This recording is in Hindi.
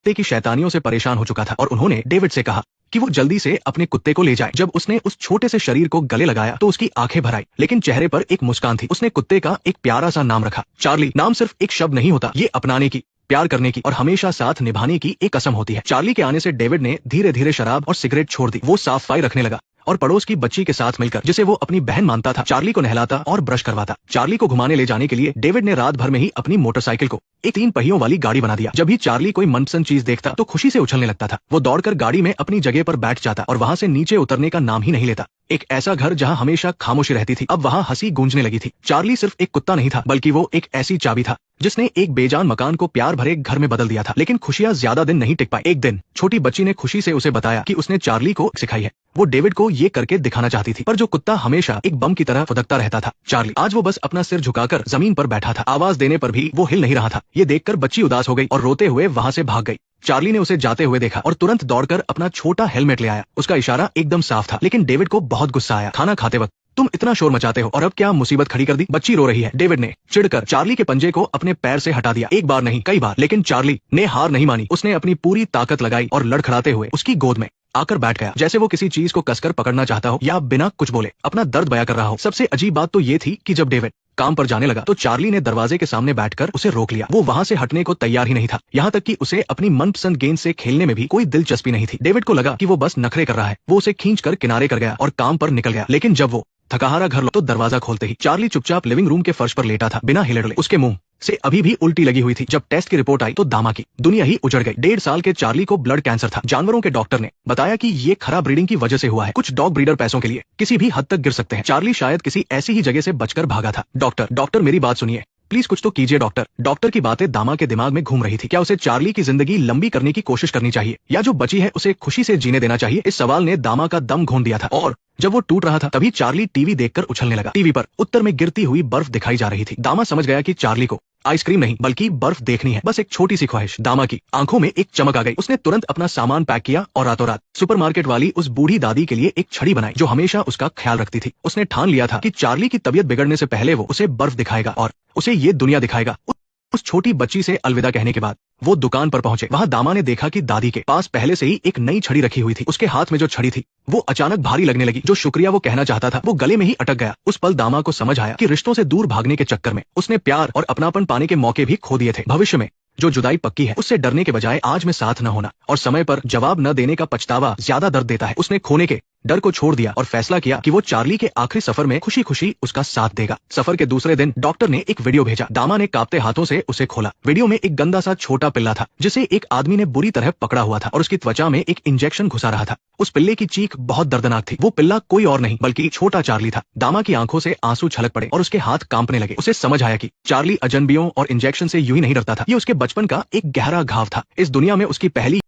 कुत्ते की शैतानियों से परेशान हो चुका था और उन्होंने डेविड से कहा कि वो जल्दी से अपने कुत्ते को ले जाए। जब उसने उस छोटे से शरीर को गले लगाया तो उसकी आंखें भर आई, लेकिन चेहरे पर एक मुस्कान थी। उसने कुत्ते का एक प्यारा सा नाम रखा, चार्ली। नाम सिर्फ एक शब्द नहीं होता, ये अपनाने की, प्यार करने की और हमेशा साथ निभाने की एक कसम होती है। चार्ली के आने से डेविड ने धीरे धीरे शराब और सिगरेट छोड़ दी। वो साफ सफाई रखने लगा और पड़ोस की बच्ची के साथ मिलकर, जिसे वो अपनी बहन मानता था, चार्ली को नहलाता और ब्रश करवाता। चार्ली को घुमाने ले जाने के लिए डेविड ने रात भर में ही अपनी मोटरसाइकिल को एक 3 पहियों वाली गाड़ी बना दिया। जब भी चार्ली कोई मनपसंद चीज देखता तो खुशी से उछलने लगता था। वो दौड़कर गाड़ी में अपनी जगह पर बैठ जाता और वहां से नीचे उतरने का नाम ही नहीं लेता। एक ऐसा घर जहां हमेशा खामोशी रहती थी, अब वहां हंसी गूंजने लगी थी। चार्ली सिर्फ एक कुत्ता नहीं था, बल्कि वो एक ऐसी चाबी था जिसने एक बेजान मकान को प्यार भरे घर में बदल दिया था। लेकिन खुशियां ज्यादा दिन नहीं टिक पाई। एक दिन छोटी बच्ची ने खुशी से उसे बताया कि उसने चार्ली को सिखाई है। वो डेविड को ये करके दिखाना चाहती थी, पर जो कुत्ता हमेशा एक बम की तरह फुदकता रहता था, चार्ली, आज वो बस अपना सिर झुकाकर जमीन पर बैठा था। आवाज देने पर भी वो हिल नहीं रहा था। ये देखकर बच्ची उदास हो गई और रोते हुए वहां से भाग गई। चार्ली ने उसे जाते हुए देखा और तुरंत दौड़कर अपना छोटा हेलमेट ले आया। उसका इशारा एकदम साफ था, लेकिन डेविड को बहुत गुस्सा आया। खाना खाते वक्त तुम इतना शोर मचाते हो और अब क्या मुसीबत खड़ी कर दी? बच्ची रो रही है। डेविड ने चिढ़कर चार्ली के पंजे को अपने पैर से हटा दिया। एक बार नहीं, कई बार, लेकिन चार्ली ने हार नहीं मानी। उसने अपनी पूरी ताकत लगाई और लड़खड़ाते हुए उसकी गोद में आकर बैठ गया, जैसे वो किसी चीज को कसकर पकड़ना चाहता हो या बिना कुछ बोले अपना दर्द बयां कर रहा हो। सबसे अजीब बात तो ये थी कि जब डेविड काम पर जाने लगा तो चार्ली ने दरवाजे के सामने बैठकर उसे रोक लिया। वो वहां से हटने को तैयार ही नहीं था, यहाँ तक कि उसे अपनी मनपसंद गेंद से खेलने में भी कोई दिलचस्पी नहीं थी। डेविड को लगा कि वो बस नखरे कर रहा है। वो उसे खींचकर किनारे कर गया और काम पर निकल गया। लेकिन जब वो थकाहारा घर तो दरवाजा खोलते ही चार्ली चुपचाप लिविंग रूम के फर्श पर लेटा था, बिना हिले डुले। उसके मुंह से अभी भी उल्टी लगी हुई थी। जब टेस्ट की रिपोर्ट आई तो दामा की दुनिया ही उजड़ गई। 1.5 साल के चार्ली को ब्लड कैंसर था। जानवरों के डॉक्टर ने बताया कि ये खराब ब्रीडिंग की वजह से हुआ है। कुछ डॉग ब्रीडर पैसों के लिए किसी भी हद तक गिर सकते हैं। चार्ली शायद किसी ऐसी ही जगह से बचकर भागा था। डॉक्टर मेरी बात सुनिए, प्लीज कुछ तो कीजिए डॉक्टर की बातें दामा के दिमाग में घूम रही थी। क्या उसे चार्ली की जिंदगी लंबी करने की कोशिश करनी चाहिए या जो बची है उसे खुशी से जीने देना चाहिए? इस सवाल ने दामा का दम घोंट दिया था और जब वो टूट रहा था तभी चार्ली टीवी देखकर उछलने लगा। टीवी पर उत्तर में गिरती हुई बर्फ दिखाई जा रही थी। दामा समझ गया कि चार्ली को आइसक्रीम नहीं बल्कि बर्फ देखनी है, बस एक छोटी सी ख्वाहिश। दामा की आंखों में एक चमक आ गई। उसने तुरंत अपना सामान पैक किया और रातों रात सुपरमार्केट वाली उस बूढ़ी दादी के लिए एक छड़ी बनाई जो हमेशा उसका ख्याल रखती थी। उसने ठान लिया था कि चार्ली की तबीयत बिगड़ने से पहले वो उसे बर्फ दिखाएगा और उसे ये दुनिया दिखाएगा। उस छोटी बच्ची से अलविदा कहने के बाद वो दुकान पर पहुंचे। वहां दामा ने देखा कि दादी के पास पहले से ही एक नई छड़ी रखी हुई थी। उसके हाथ में जो छड़ी थी वो अचानक भारी लगने लगी। जो शुक्रिया वो कहना चाहता था वो गले में ही अटक गया। उस पल दामा को समझ आया कि रिश्तों से दूर भागने के चक्कर में उसने प्यार और अपनापन पाने के मौके भी खो दिए थे। भविष्य में जो जुदाई पक्की है उससे डरने के बजाय आज में साथ न होना और समय पर जवाब न देने का पछतावा ज्यादा दर्द देता है। उसने खोने के डर को छोड़ दिया और फैसला किया कि वो चार्ली के आखिरी सफर में खुशी खुशी उसका साथ देगा। सफर के दूसरे दिन डॉक्टर ने एक वीडियो भेजा। दामा ने कांपते हाथों से उसे खोला। वीडियो में एक गंदा सा छोटा पिल्ला था जिसे एक आदमी ने बुरी तरह पकड़ा हुआ था और उसकी त्वचा में एक इंजेक्शन घुसा रहा था। उस पिल्ले की चीख बहुत दर्दनाक थी। वो पिल्ला कोई और नहीं बल्कि छोटा चार्ली था। दामा की आंखों से आंसू छलक पड़े और उसके हाथ कांपने लगे। उसे समझ आया कि चार्ली अजनबियों और इंजेक्शन से यूं ही नहीं डरता था। ये उसके बचपन का एक गहरा घाव था। इस दुनिया में उसकी पहली